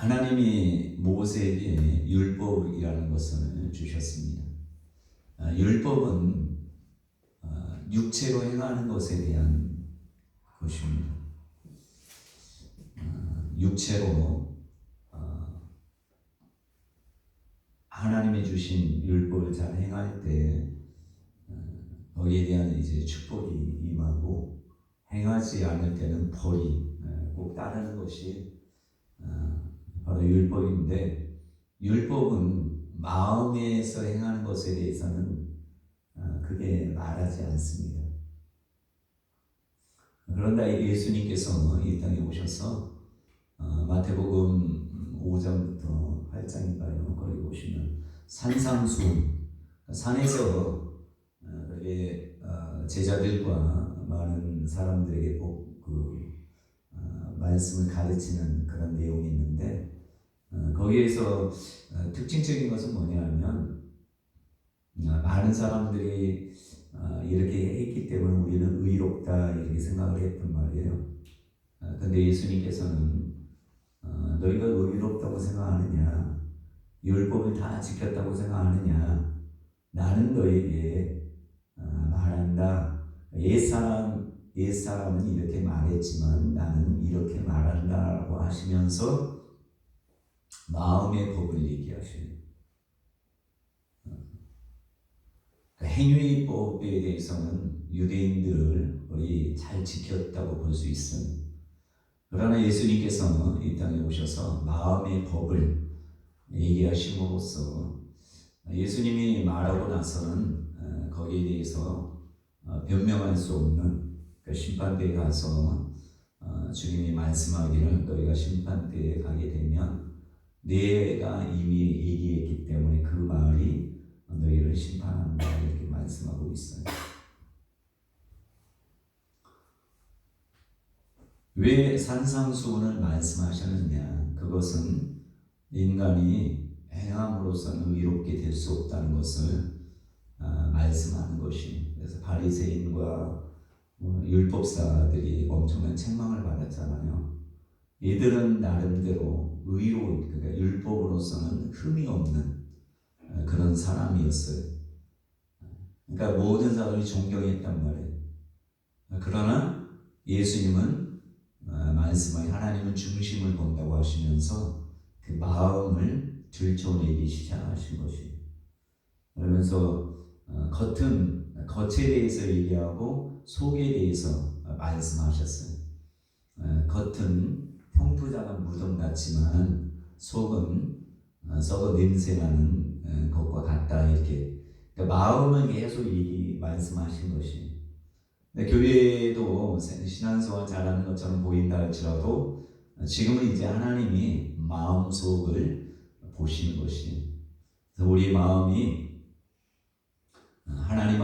하나님이 모세에게 율법이라는 것을 주셨습니다. 율법은 육체로 행하는 것에 대한 것입니다. 육체로 하나님이 주신 율법을 잘 행할 때 거기에 대한 이제 축복이 임하고, 행하지 않을 때는 벌이 꼭 따르는 것이 바로 율법인데, 율법은 마음에서 행하는 것에 대해서는 크게 말하지 않습니다. 그런데 예수님께서 이 땅에 오셔서 마태복음 5장부터 8장인가요? 거기 보시면 산상수훈, 산에서 제자들과 많은 사람들에게 꼭 말씀을 가르치는 그런 내용이 있는데, 거기에서 특징적인 것은 뭐냐면, 많은 사람들이 이렇게 했기 때문에 우리는 의롭다 이렇게 생각을 했단 말이에요. 근데 예수님께서는 너희가 의롭다고 생각하느냐, 율법을 다 지켰다고 생각하느냐, 나는 너에게 말한다. 옛사람은 이렇게 말했지만 나는 이렇게 말한다라고 하시면서 마음의 법을 얘기하시는, 행위법에 대해서는 유대인들이 잘 지켰다고 볼 수 있습니다. 그러나 예수님께서는 이 땅에 오셔서 마음의 법을 얘기하심으로써 예수님이 말하고 나서는 거기에 대해서 변명할 수 없는 심판대에 가서 주님이 말씀하기를 너희가 심판대에 가게 되면 내가 이미 얘기했기 때문에 그 말이 너희를 심판한다 이렇게 말씀하고 있어요. 왜 산상수훈을 말씀하셨느냐? 그것은 인간이 행함으로서는 의롭게 될 수 없다는 것을 말씀하는 것이. 그래서 바리새인과 율법사들이 엄청난 책망을 받았잖아요. 이들은 나름대로 의로운, 그러니까 율법으로서는 흠이 없는 그런 사람이었어요. 그러니까 모든 사람이 존경했단 말이에요. 그러나 예수님은 말씀하여 하나님은 중심을 본다고 하시면서 그 마음을 들춰내기 시작하신 것이에요. 그러면서 겉에 대해서 얘기하고 속에 대해서 말씀하셨어요. 겉은 평투장한 무덤 같지만 속은 썩어 냄새나는 것과 같다 이렇게. 그러니까 마음을 계속 말씀하신 것이. 교회도 신앙생활 잘하는 것처럼 보인다 할지라도 지금은 이제 하나님이 마음속을 보시는 것이. 그래서 우리 마음이 하나님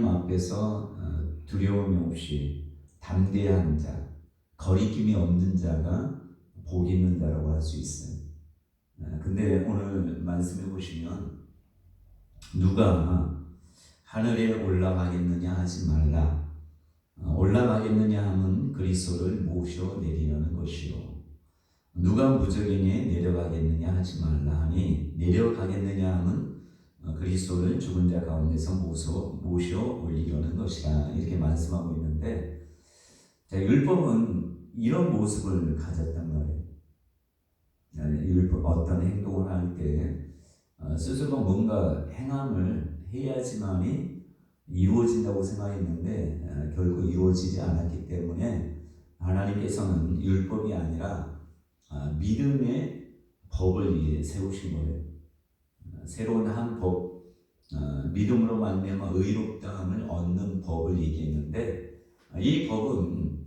앞에서 두려움이 없이 담대한 자, 거리낌이 없는 자가 복 있는 자라고 할 수 있어요. 근데 오늘 말씀해 보시면 누가 하늘에 올라가겠느냐 하지 말라. 올라가겠느냐 하면 그리스도를 모셔 내리려는 것이요. 누가 무적이니 내려가겠느냐 하지 말라 하니 내려가겠느냐 하면 그리스도를 죽은 자 가운데서 모셔 올리려는 것이다 이렇게 말씀하고 있는데, 율법은 이런 모습을 가졌단 말이에요. 율법 어떤 행동을 할 때 스스로 뭔가 행함을 해야지만이 이루어진다고 생각했는데 결국 이루어지지 않았기 때문에 하나님께서는 율법이 아니라 믿음의 법을 세우신 거예요. 새로운 한 법, 믿음으로 말미암아 의롭다함을 얻는 법을 얘기했는데, 이 법은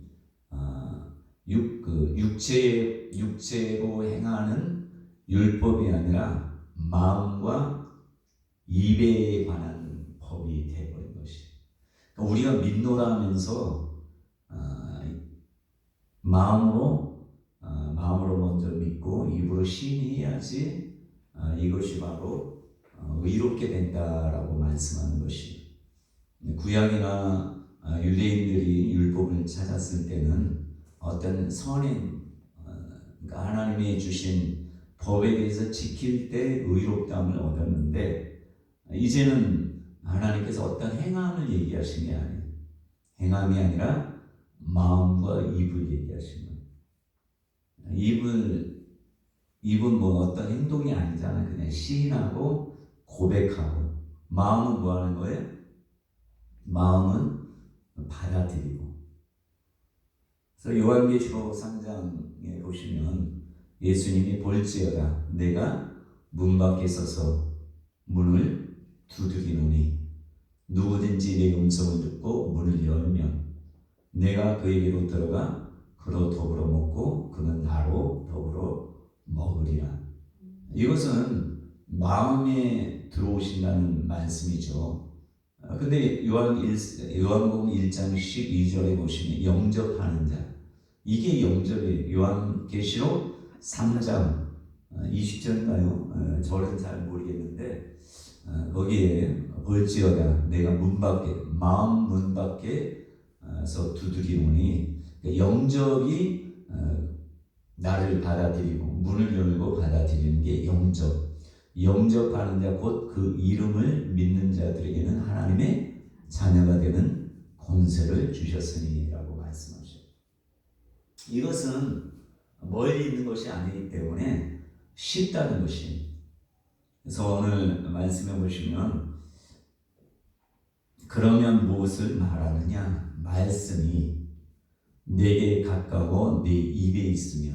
육체로 행하는 율법이 아니라 마음과 입에 관한 법이 되어버린 것이. 우리가 믿노라 하면서 마음으로 먼저 믿고 입으로 시인해야지 이것이 바로 의롭게 된다라고 말씀하는 것이. 구약이나 유대인들이 율법을 찾았을 때는 어떤 선행, 그러니까 하나님이 주신 법에 대해서 지킬 때 의롭다함을 얻었는데, 이제는 하나님께서 어떤 행함을 얘기하신 게 아니에요. 행함이 아니라 마음과 입을 얘기하신 거예요. 입은 뭐 어떤 행동이 아니잖아요. 그냥 시인하고 고백하고. 마음은 뭐 하는 거예요? 마음은 받아들이고. 그래서 요한계시록 3장에 보시면 예수님이 볼지어다 내가 문 밖에 서서 문을 두드리노니 누구든지 내 음성을 듣고 문을 열면 내가 그에게로 들어가 그로 더불어 먹고 그는 나로 더불어 먹으리라. 이것은 마음에 들어오신다는 말씀이죠. 근데 요한복음 1장 12절에 보시면 영접하는 자, 이게 영접이에요. 요한계시록 3장 20절인가요? 저는 잘 모르겠는데 거기에 볼지어다 내가 마음 문 밖에서 두드리노니, 영접이 나를 받아들이고 문을 열고 받아들이는 게 영접. 영접하는 자 곧 그 이름을 믿는 자들에게는 하나님의 자녀가 되는 권세를 주셨으니라고 말씀하셨죠. 이것은 멀리 있는 것이 아니기 때문에 쉽다는 것이. 그래서 오늘 말씀해 보시면 그러면 무엇을 말하느냐? 말씀이 내게 가까워 내 입에 있으며,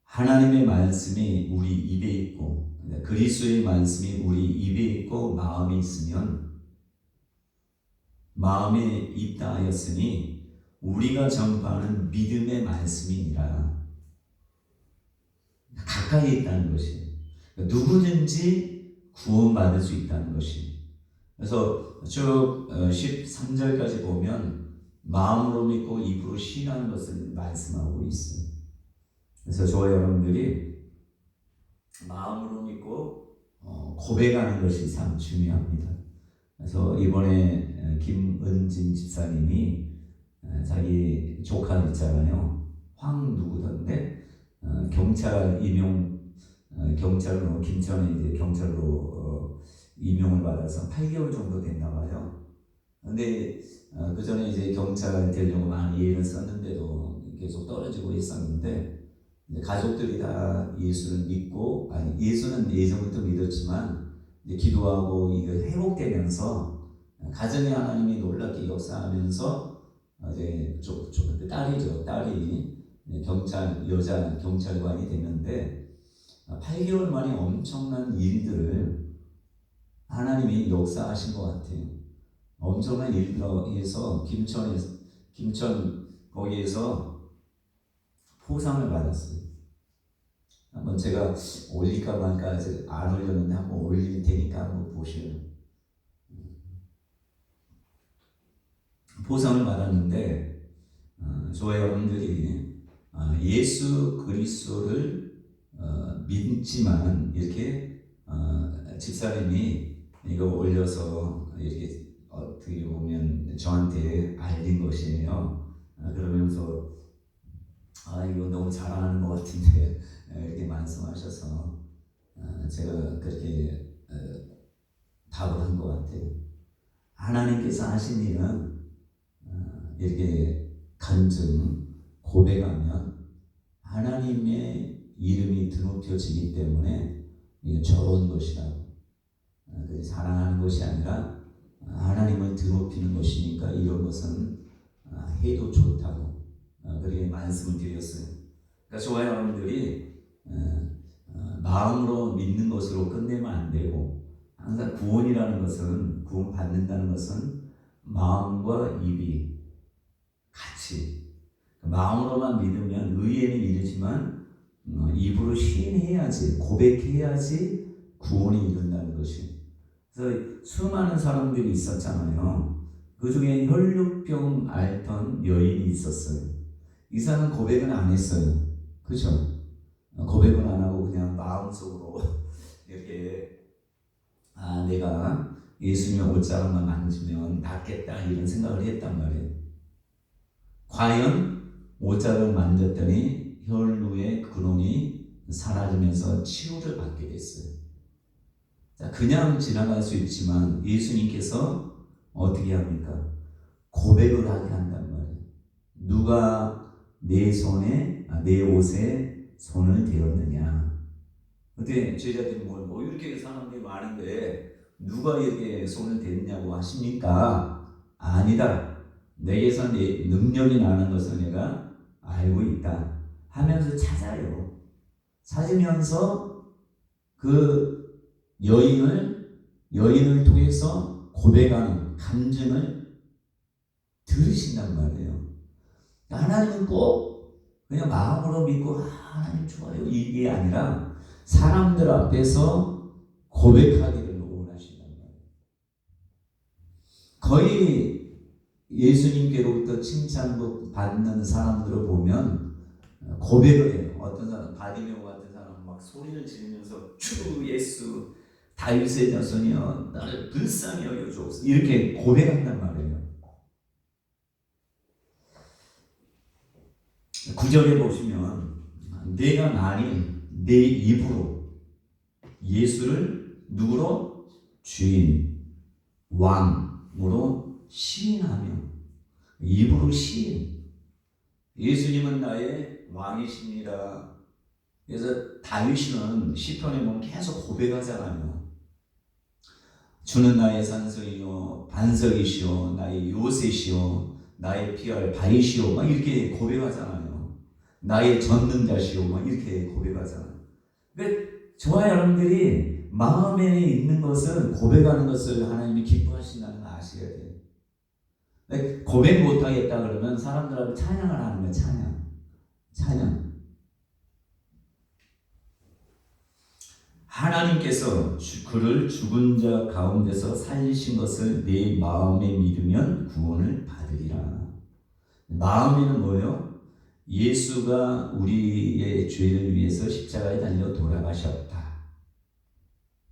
하나님의 말씀이 우리 입에 있고 그리스도의 말씀이 우리 입에 있고 마음에 있으면, 마음에 있다 하였으니 우리가 전파하는 믿음의 말씀이니라. 가까이 있다는 것이, 누구든지 구원받을 수 있다는 것이. 그래서 쭉 13절까지 보면 마음으로 믿고 입으로 신하는 것을 말씀하고 있어요. 그래서 저와 여러분들이 마음으로 믿고 고백하는 것이 참 중요합니다. 그래서 이번에 김은진 집사님이 자기 조카 있잖아요. 황 누구던데 경찰 임용, 경찰로 김천에 이제 경찰로 임용을 받아서 8개월 정도 됐나 봐요. 근데 그 전에 이제 경찰 되려고 많이 애를 썼는데도 계속 떨어지고 있었는데, 가족들이 다 예수를 믿고, 아니 예수는 예전부터 믿었지만 이제 기도하고 이거 회복되면서 가정의 하나님이 놀랍게 역사하면서 이제 딸이죠. 딸이 여자 경찰관이 됐는데 8개월 만에 엄청난 일들을 하나님이 역사하신 것 같아요. 엄청난 일들을 해서 김천 거기에서 포상을 받았어요. 한번 제가 올릴까 말까 아직 안 올렸는데 한번 올릴 테니까 한번 보시요. 포상을 받았는데 저와 여러분들이 예수 그리스도를 믿지만 이렇게 집사님이 이거 올려서 이렇게 어떻게 보면 저한테 알린 것이에요. 그러면서 이거 너무 잘하는 것 같은데 이렇게 말씀하셔서 제가 그렇게 답을 한 것 같아요. 하나님께서 하신 일은 이렇게 간증 고백하면 하나님의 이름이 드높여지기 때문에 이게 좋은 것이라고. 사랑하는 것이 아니라 하나님을 드높이는 것이니까 이런 것은 해도 좋다고 그렇게 말씀을 드렸어요. 그러니까 저와 여러분들이 마음으로 믿는 것으로 끝내면 안 되고, 항상 구원 받는다는 것은 마음과 입이 같이, 마음으로만 믿으면 의에는 이르지만 입으로 시인해야지, 고백해야지 구원이 이룬다는 것이. 그래서 수많은 사람들이 있었잖아요. 그 중에 혈루병 앓던 여인이 있었어요. 이 사람은 고백은 안 했어요. 그죠? 고백은 안 하고 그냥 마음속으로 이렇게 내가 예수님의 옷자락만 만지면 낫겠다 이런 생각을 했단 말이에요. 과연 옷자락을 만졌더니 혈루의 근원이 사라지면서 치유를 받게 됐어요. 자, 그냥 지나갈 수 있지만 예수님께서 어떻게 합니까? 고백을 하게 한단 말이에요. 누가 내 옷에 손을 대었느냐? 그때 제자들이 뭐 이렇게 사람들이 많은데 누가 이렇게 손을 댔냐고 하십니까? 아니다. 내게서 내 능력이 나는 것을 내가 알고 있다 하면서 찾아요. 찾으면서 그 여인을 통해서 고백하는 감정을 들으신단 말이에요. 하나님은 꼭 그냥 마음으로 믿고 하나님 좋아요 이게 아니라 사람들 앞에서 고백하기를 원하신단 말이에요. 거의 예수님께로부터 칭찬 받는 사람들을 보면 고백을 해요. 어떤 사람 바디메오 같은 사람 막 소리를 지르면서 주 예수 다윗의 자손이여 나를 불쌍히 여겨주옵소서 이렇게 고백한단 말이에요. 9절에 보시면 내가 만일 내 입으로 예수를 누구로? 주인, 왕으로 시인하며 입으로 시인. 예수님은 나의 왕이십니다. 그래서 다윗은 시편에 보면 계속 고백하잖아요. 주는 나의 산성이요 반석이시요 나의 요새시요 나의 피할 바위시요 막 이렇게 고백하잖아요. 나의 전능자시요 막 이렇게 고백하잖아요. 그러니까 저와 여러분들이 마음에 있는 것을 고백하는 것을 하나님이 기뻐하신다는 거 아셔야 돼요. 고백 못하겠다 그러면 사람들하고 찬양을 하는 거예요. 찬양. 하나님께서 그를 죽은 자 가운데서 살리신 것을 내 마음에 믿으면 구원을 받으리라. 마음에는 뭐예요? 예수가 우리의 죄를 위해서 십자가에 달려 돌아가셨다.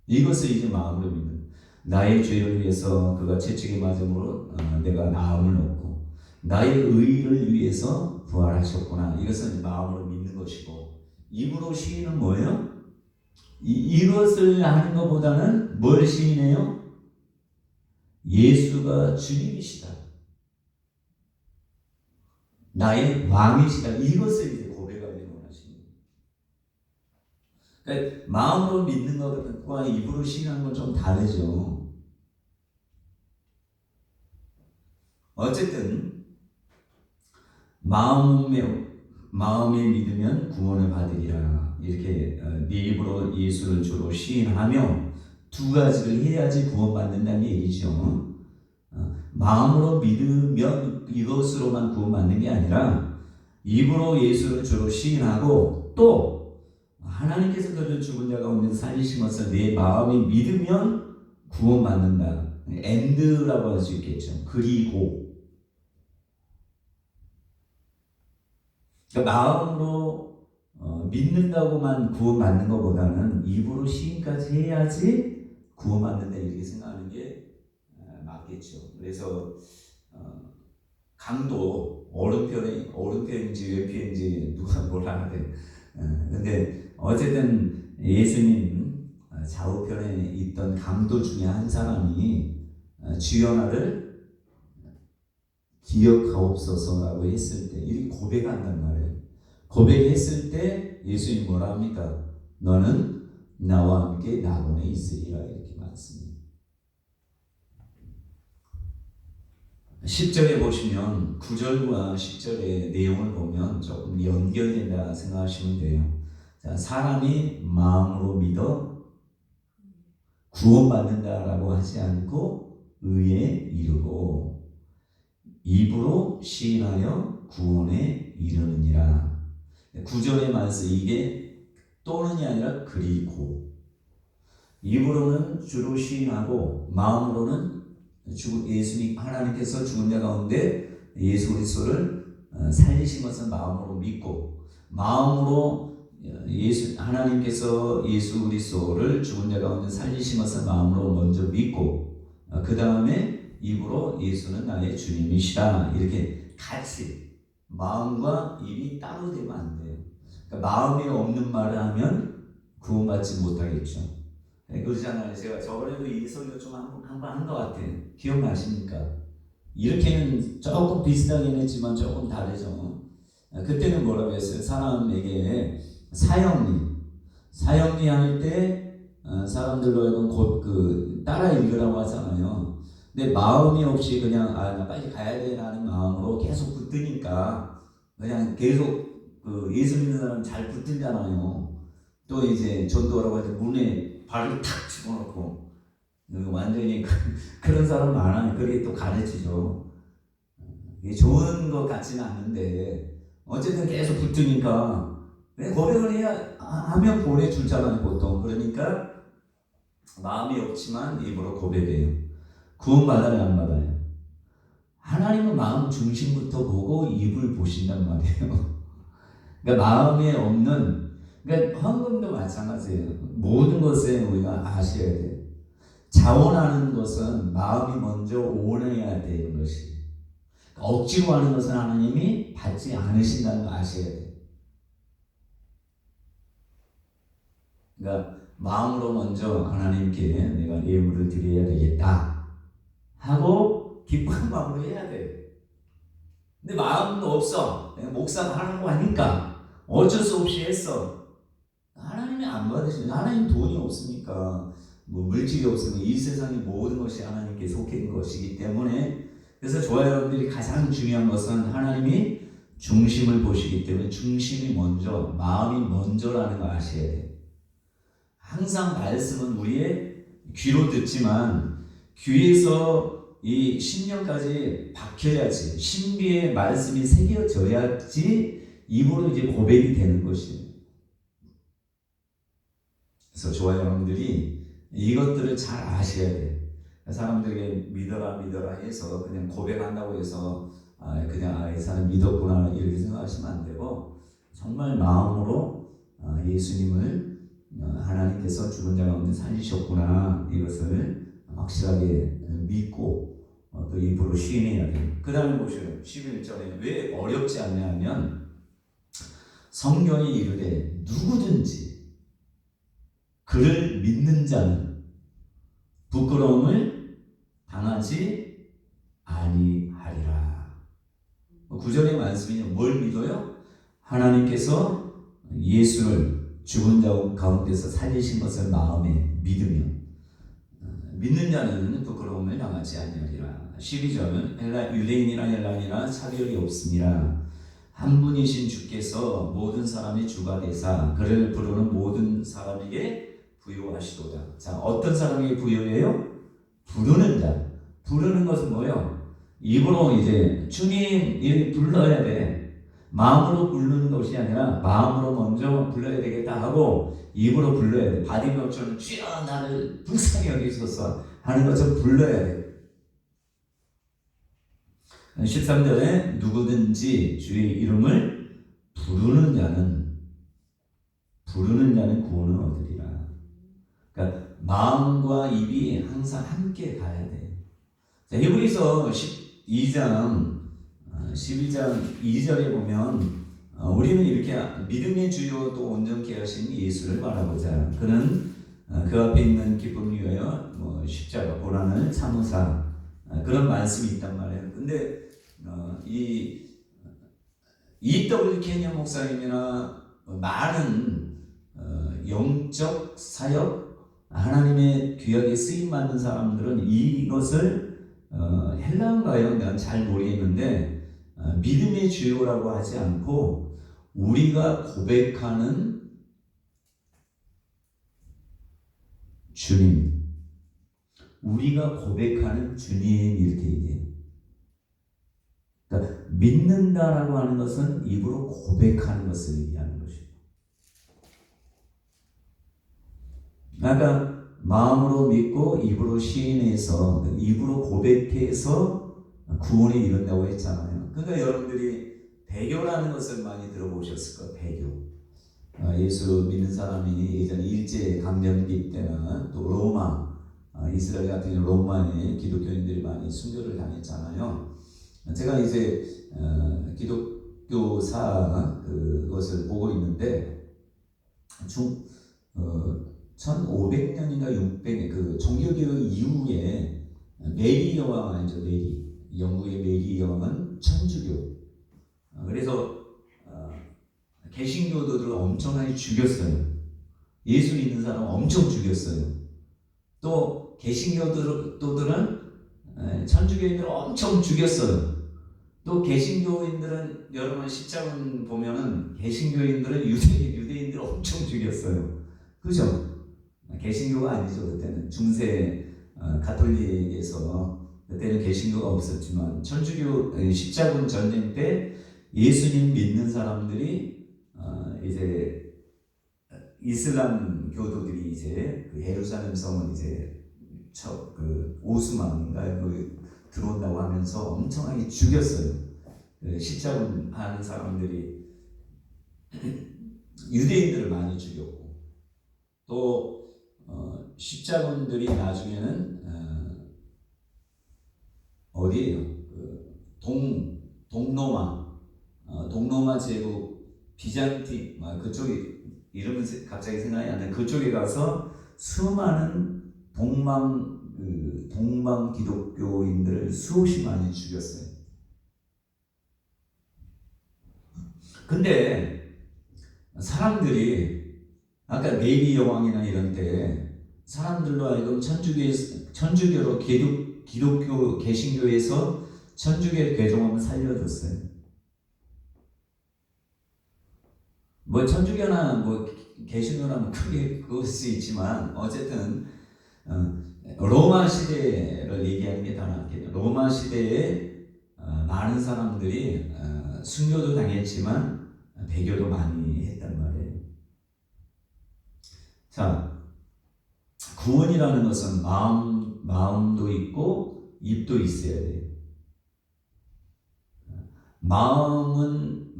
이것을 이제 마음으로 믿는. 나의 죄를 위해서 그가 채찍에 맞음으로 내가 나음을 얻고 나의 의를 위해서 부활하셨구나. 이것은 마음으로 믿는 것이고 입으로 시인은 뭐예요? 이것을 하는 것보다는 뭘 시인해요? 예수가 주님이시다. 나의 왕이시다. 이것을 이제 고백하기를 원하십니다. 그러니까 마음으로 믿는 것과 입으로 시인하는 건 좀 다르죠. 어쨌든 마음에 믿으면 구원을 받으리라. 이렇게 네 입으로 예수를 주로 시인하며 두 가지를 해야지 구원받는다는 얘기죠. 마음으로 믿으면 이것으로만 구원받는 게 아니라 입으로 예수를 주로 시인하고 또 하나님께서 그를 죽은 자 가운데서 살리신 것을 내 마음이 믿으면 구원받는다. 엔드라고 할 수 있겠죠. 그리고 그러니까 마음으로 믿는다고만 구원받는 것보다는 입으로 시인까지 해야지 구원받는다 이렇게 생각하는 게 맞겠죠. 그래서 강도 오른편인지 왼편인지 누가 몰라 하는데 근데 어쨌든 예수님 좌우편에 있던 강도 중에 한 사람이 주여 나를 기억하옵소서라고 했을 때 이렇게 고백한단 말이에요. 고백했을 때 예수님이 뭐라 합니까? 너는 나와 함께 낙원에 있으리라 이렇게 말씀합니다. 10절에 보시면 9절과 10절의 내용을 보면 조금 연결된다 생각하시면 돼요. 자, 사람이 마음으로 믿어 구원받는다라고 하지 않고 의에 이르고 입으로 시인하여 구원에 이르느니라. 9절의 말씀 이게 또는이 아니라 그리고 입으로는 주로 시인하고 마음으로는 예수님 하나님께서 죽은 자 가운데 예수 그리스도를 살리신 것은 마음으로 믿고 마음으로 하나님께서 예수 그리스도를 죽은 자 가운데 살리신 것을 마음으로 먼저 믿고 그 다음에 입으로 예수는 나의 주님이시다. 이렇게 같이 마음과 입이 따로 되면 안 돼요. 그러니까 마음이 없는 말을 하면 구원받지 못하겠죠. 그러잖아요. 제가 저번에도 이 설교 좀 한 번 한 것 같아요. 기억나십니까? 이렇게는 조금 비슷하긴 했지만 조금 다르죠. 그때는 뭐라고 했어요? 사람에게 사형리 할 때 사람들로 하여금 따라 읽으라고 하잖아요. 근데 마음이 없이 그냥 나 빨리 가야 돼라는 마음으로 계속 붙드니까 그냥 계속 예수 믿는 사람 잘 붙들잖아요. 또 이제 전도라고 할 때 문에 발을 탁 집어넣고 완전히 그런 사람 많아요. 그게 또 가르치죠. 이게 좋은 것 같지는 않은데 어쨌든 계속 붙으니까 고백을 해야 하면 보내주잖아요 보통. 그러니까 마음이 없지만 입으로 고백해요. 구원받아요 안 받아요? 하나님은 마음 중심부터 보고 입을 보신단 말이에요. 그러니까 마음에 없는, 그러니까 헌금도 마찬가지예요. 모든 것에 우리가 아셔야 돼요. 자원하는 것은 마음이 먼저 원해야 되는 것이. 억지로 하는 것은 하나님이 받지 않으신다는 거 아셔야 돼요. 그러니까 마음으로 먼저 하나님께 내가 예물을 드려야 되겠다 하고 기쁜 마음으로 해야 돼. 근데 마음도 없어. 내가 목사가 하라고 하니까 어쩔 수 없이 했어. 하나님이 안 받으시는, 하나님 돈이 없으니까, 물질이 없으면 이 세상의 모든 것이 하나님께 속해 있는 것이기 때문에. 그래서 저와 여러분들이 가장 중요한 것은 하나님이 중심을 보시기 때문에 중심이 먼저, 마음이 먼저라는 거 아셔야 돼요. 항상 말씀은 우리의 귀로 듣지만 귀에서 이 심령까지 박혀야지, 신비의 말씀이 새겨져야지 입으로 이제 고백이 되는 것이에요. 그래서 저와 여러분들이 이것들을 잘 아셔야 돼요. 사람들에게 믿어라 해서 그냥 고백한다고 해서 그냥 이 사람 믿었구나 이렇게 생각하시면 안 되고, 정말 마음으로 예수님을 하나님께서 죽은 자 가운데 살리셨구나 이것을 확실하게 믿고 또 입으로 시인해야 돼요. 그 다음에 보시면 11절에 왜 어렵지 않냐 하면, 성경이 이르되 누구든지 그를 믿는 자는 부끄러움을 당하지 아니하리라. 9절의 말씀이 뭘 믿어요? 하나님께서 예수를 죽은 자 가운데서 살리신 것을 마음에 믿으면 믿는 자는 부끄러움을 당하지 아니하리라. 12절은 유대인이나 헬라인이나 차별이 없습니다. 한 분이신 주께서 모든 사람의 주가 되사 그를 부르는 모든 사람에게 부요하시도다. 자, 어떤 사람에게 부요해요? 부르는 자. 부르는 것은 뭐예요? 입으로 이제 주님 이렇게 불러야 돼. 마음으로 부르는 것이 아니라 마음으로 먼저 불러야 되겠다 하고 입으로 불러야 돼. 바디메오처럼 주여 나를 불쌍히 여기소서 하는 것처럼 불러야 돼. 13절에 누구든지 주의 이름을 부르는 자는 구원을 얻으리라. 그러니까 마음과 입이 항상 함께 가야 돼요. 자, 히브리서 12장 2절에 보면 우리는 이렇게 믿음의 주요 또 온전케 하신 예수를 바라보자. 그는 그 앞에 있는 기쁨을 위하여 십자가 고난을 참으사, 그런 말씀이 있단 말이에요. 근데 E.W. 케냐 목사님이나 많은 영적 사역, 하나님의 귀하게 쓰임 받는 사람들은 이것을 헬라어인가요? 난 잘 모르겠는데 믿음의 주요라고 하지 않고 우리가 고백하는 주님, 우리가 고백하는 주님 이렇게 얘기해요. 그러니까 믿는다라고 하는 것은 입으로 고백하는 것을 얘기하는 것이고, 그러니까 마음으로 믿고 입으로 시인해서 입으로 고백해서 구원에 이른다고 했잖아요. 그러니까 여러분들이 배교라는 것을 많이 들어보셨을 거예요. 배교. 예수 믿는 사람이 예전에 일제 강점기 때나 또 로마 이스라엘 같은 경우 로마에 기독교인들이 많이 순교를 당했잖아요. 제가 이제 기독교사 그것을 보고 있는데 1500년인가 600년 그 종교개혁 이후에 메리 여왕 아니죠? 메리 영국의 메리 여왕은 천주교. 그래서 개신교도들을 엄청나게 죽였어요. 예수 믿는 사람 엄청 죽였어요. 또 개신교도들은 천주교인들을 엄청 죽였어요. 또 개신교인들은 여러분 십자군 보면은 개신교인들은 유대인들을 엄청 죽였어요. 그죠? 개신교가 아니죠. 그때는 중세 가톨릭에서 그때는 개신교가 없었지만 천주교 십자군 전쟁 때 예수님 믿는 사람들이 이제 이슬람 교도들이 이제 그 예루살렘 성을 이제 그 오스만인가요? 들어온다고 하면서 엄청나게 죽였어요. 십자군 하는 사람들이 유대인들을 많이 죽였고 또 십자군들이 나중에는 어디에요? 동로마 제국 비잔틴 그쪽이 이름은 갑자기 생각이 안 나요. 그쪽에 가서 수많은 동방 기독교인들을 수없이 많이 죽였어요. 근데 사람들이 아까 메리 여왕이나 이런 때 사람들로 하여금 천주교로 기독교 개신교에서 천주교 개종하면 살려줬어요. 뭐 천주교나 뭐 개신교나 뭐 크게 그럴 수 있지만 어쨌든 로마 시대를 얘기하는 게 더 낫겠네요. 로마 시대에 많은 사람들이 순교도 당했지만 배교도 많이 했단 말이에요. 자, 구원이라는 것은 마음도 있고 입도 있어야 돼요. 마음은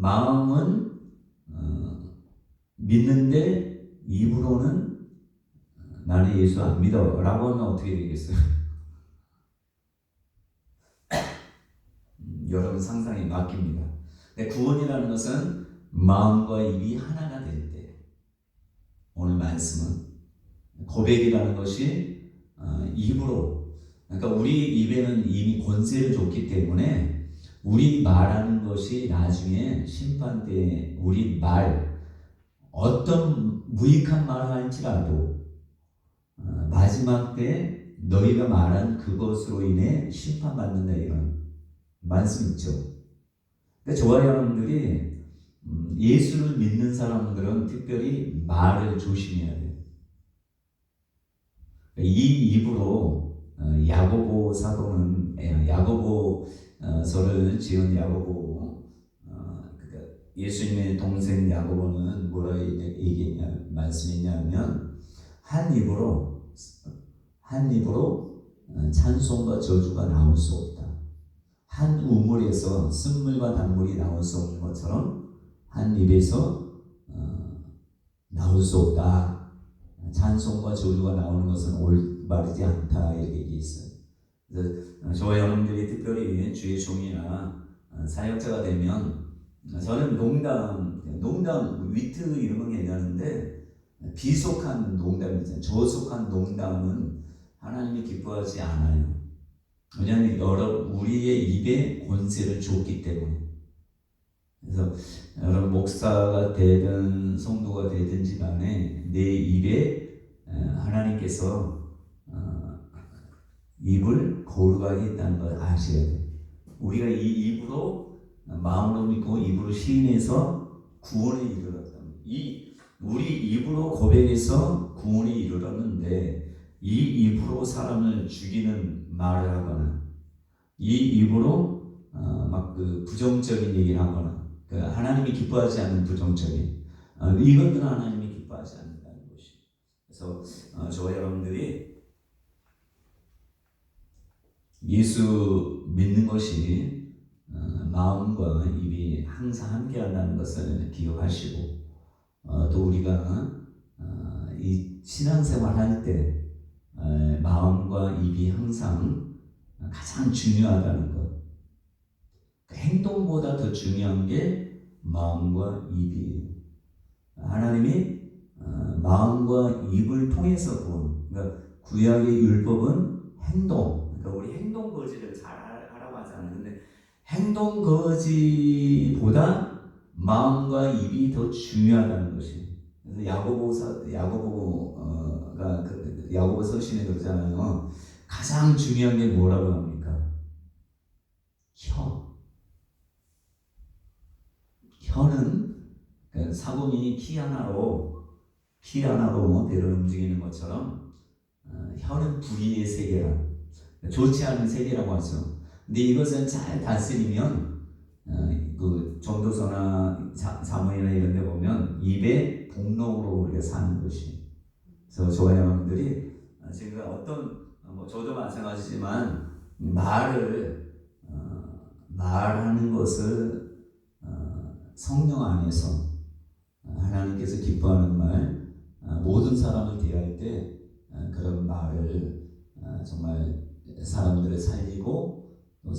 믿는데 입으로는 나는 예수 안 믿어 라고 하면 어떻게 되겠어요? 여러분 상상에 맡깁니다. 근데 구원이라는 것은 마음과 입이 하나가 될 때, 오늘 말씀은 고백이라는 것이 입으로, 그러니까 우리 입에는 이미 권세를 줬기 때문에 우리 말하는 것이 나중에 심판대에 우리 어떤 무익한 말을 할지라도 마지막 때 너희가 말한 그것으로 인해 심판받는다 이런 말씀 있죠. 그러니까 저와 여러분들이 예수를 믿는 사람들은 특별히 말을 조심해야 돼요. 이 입으로 야고보 사도는 야고보서를 지은 야고보 그러니까 예수님의 동생 야고보는 뭐라 말씀했냐면 한 입으로 찬송과 저주가 나올 수 없다. 한 우물에서 쓴물과 단물이 나올 수 없는 것처럼 한 입에서 나올 수 없다. 찬송과 저주가 나오는 것은 올바르지 않다 이렇게 얘기했어요. 그래서 저와 여러분들이 특별히 주의 종이나 사역자가 되면 저는 농담 위트 이런 건 괜찮은데 비속한 농담 있잖아요. 저속한 농담은 하나님이 기뻐하지 않아요. 왜냐하면 우리의 입에 권세를 줬기 때문에. 그래서 여러분 목사가 되든 성도가 되든지 간에 내 입에 하나님께서 입을 거룩하게 했다는 걸 아셔야 돼요. 우리가 이 입으로 마음으로 믿고 입으로 시인해서 구원에 이르렀다. 우리 입으로 고백해서 구원에 이르렀는데 이 입으로 사람을 죽이는 말을 하거나 이 입으로 막 그 부정적인 얘기를 하거나 그 하나님이 기뻐하지 않는 부정적인 이것들은 하나님이 기뻐하지 않는다는 것이. 그래서 저와 여러분들이 예수 믿는 것이 마음과 입이 항상 함께한다는 것을 기억하시고 또 우리가 이 신앙생활 할 때 마음과 입이 항상 가장 중요하다는 것. 행동보다 더 중요한 게 마음과 입이에요. 하나님이 마음과 입을 통해서 그러니까 구약의 율법은 행동, 그러니까 우리 행동 거지를 잘 하라고 하잖아요. 근데 행동 거지보다 마음과 입이 더 중요하다는 것이. 그래서 야고보 서신에 그러잖아요. 가장 중요한 게 뭐라고 합니까? 혀는 사공이 키 하나로 배를 움직이는 것처럼 혀는 불의의 세계라, 좋지 않은 세계라고 하죠. 근데 이것은 잘 다스리면 그 전도서나 사무엘이나 이런 데 보면 입의 복록으로 우리가 사는 것이. 그래서 저와 여러분들이 제가 저도 마찬가지지만 말하는 것을 성령 안에서 하나님께서 기뻐하는 말, 모든 사람을 대할 때 그런 말을 정말 사람들을 살리고 또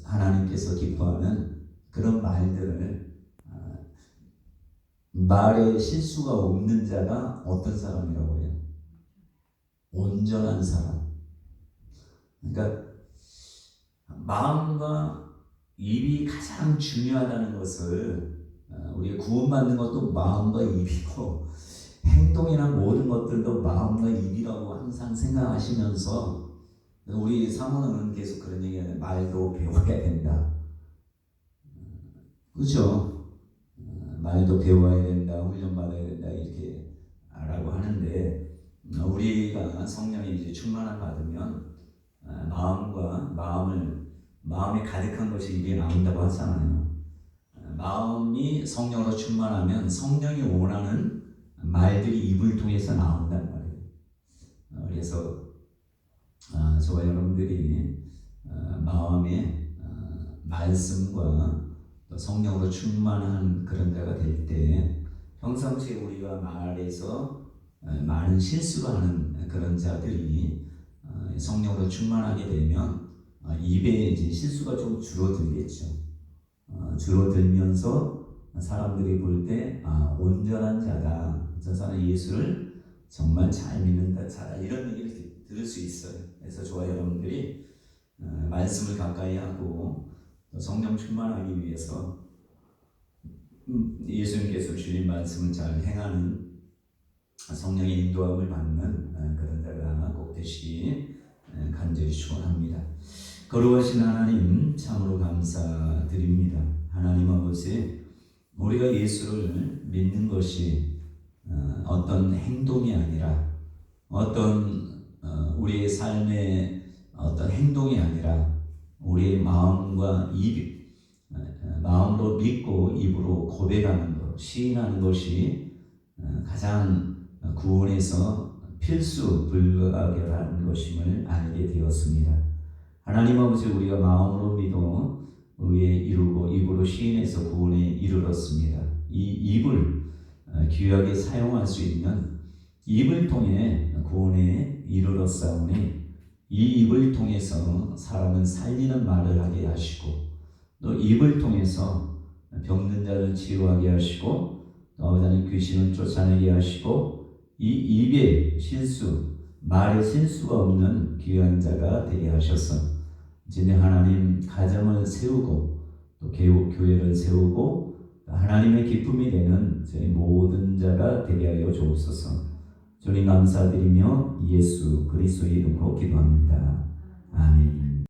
하나님께서 기뻐하는 그런 말들을, 말에 실수가 없는 자가 어떤 사람이라고 해요? 온전한 사람. 그러니까 마음과 입이 가장 중요하다는 것을, 우리가 구원받는 것도 마음과 입이고 행동이나 모든 것들도 마음과 입이라고 항상 생각하시면서, 우리 사모는 계속 그런 얘기하는, 말도 배워야 된다. 그렇죠? 말도 배워야 된다, 훈련받아야 된다, 이렇게 라고 하는데, 우리가 성령이 이제 충만함 받으면 마음에 가득한 것이 입에 나온다고 하잖아요. 마음이 성령으로 충만하면 성령이 원하는 말들이 입을 통해서 나온단 말이에요. 그래서 저와 여러분들이 마음의 말씀과 또 성령으로 충만한 그런 자가 될 때, 평상시에 우리가 말에서 많은 실수를 하는 그런 자들이 성령으로 충만하게 되면 입에 이제 실수가 좀 줄어들겠죠. 줄어들면서 사람들이 볼 때 온전한 자다, 저 사람 예수를 정말 잘 믿는다 자다, 이런 얘기를 들을 수 있어요. 그래서 저와 여러분들이 말씀을 가까이 하고 성령 충만하기 위해서 예수님께서 주신 말씀을 잘 행하는, 성령의 인도함을 받는 그런 자가 꼭 되시기 간절히 축원합니다. 거룩하신 하나님, 참으로 감사드립니다. 하나님 아버지, 우리가 예수를 믿는 것이 어떤 행동이 아니라, 우리의 삶의 어떤 행동이 아니라, 우리의 마음으로 믿고 입으로 고백하는 것, 시인하는 것이 가장 구원에서 필수 불가결한 것임을 알게 되었습니다. 하나님 아버지, 우리가 마음으로 믿어 의에 이루고 입으로 시인해서 구원에 이르렀습니다. 이 입을 귀하게 사용할 수 있는, 입을 통해 구원에 이르렀사오니 이 입을 통해서 사람은 살리는 말을 하게 하시고, 또 입을 통해서 병든 자를 치유하게 하시고, 또 아버지 귀신을 쫓아내게 하시고, 이 입의 말의 실수가 없는 귀한 자가 되게 하셔서 이제 하나님 가정을 세우고 또 교회를 세우고 하나님의 기쁨이 되는 저희 모든 자가 되게 하여 주옵소서. 주님 감사드리며 예수 그리스도의 이름으로 기도합니다. 아멘.